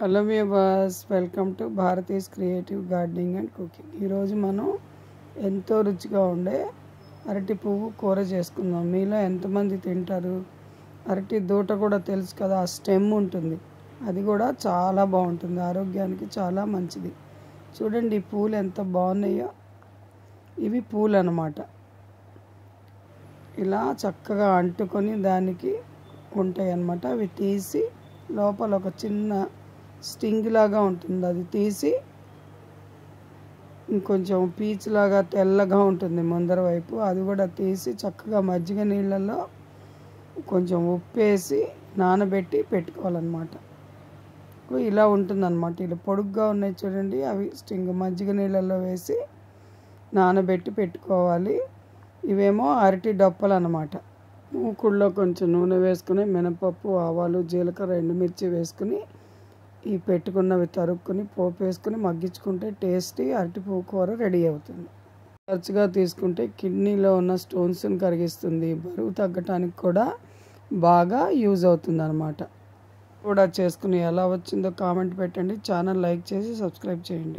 Hello viewers, welcome to Bharati's creative gardening and cooking. ఈరోజు మనం ఎంతో రుచిగా ఉండే అరటి పువ్వు కూర చేసుకుందాం. మీలో ఎంతమంది తింటారు? అరటి దూట కూడా తెలుసు కదా, ఆ స్టెమ్ ఉంటుంది, అది కూడా చాలా బాగుంటుంది, ఆరోగ్యానికి చాలా మంచిది. చూడండి ఈ పూలు ఎంత బాగున్నాయో. ఇవి పూలు అన్నమాట. ఇలా చక్కగా అంటుకొని దానికి ఉంటాయి అన్నమాట. అవి తీసి లోపల ఒక చిన్న స్టింగ్ లాగా ఉంటుంది, అది తీసి ఇంకొంచెం పీచ్ లాగా తెల్లగా ఉంటుంది ముందర వైపు, అది కూడా తీసి చక్కగా మజ్జిగ నీళ్ళల్లో కొంచెం ఉప్పేసి నానబెట్టి పెట్టుకోవాలన్నమాట. ఇలా ఉంటుందన్నమాట. ఇలా పొడుగ్గా ఉన్నాయి చూడండి, అవి స్టింగ్ మజ్జిగ నీళ్ళల్లో వేసి నానబెట్టి పెట్టుకోవాలి. ఇవేమో అరటి డొప్పలు అన్నమాట. మూకుళ్ళలో కొంచెం నూనె వేసుకుని మినపప్పు, ఆవాలు, జీలకర్ర, ఎండుమిర్చి వేసుకుని ఈ పెట్టుకున్నవి తరుక్కుని పోపు వేసుకుని మగ్గించుకుంటే టేస్టీ అరటి పువ్వు కూర రెడీ అవుతుంది. తరచుగా తీసుకుంటే కిడ్నీలో ఉన్న స్టోన్స్ని కరిగిస్తుంది, బరువు తగ్గటానికి కూడా బాగా యూజ్ అవుతుంది అన్నమాట. కూడా చేసుకుని ఎలా వచ్చిందో కామెంట్ పెట్టండి. ఛానల్ లైక్ చేసి సబ్స్క్రైబ్ చేయండి.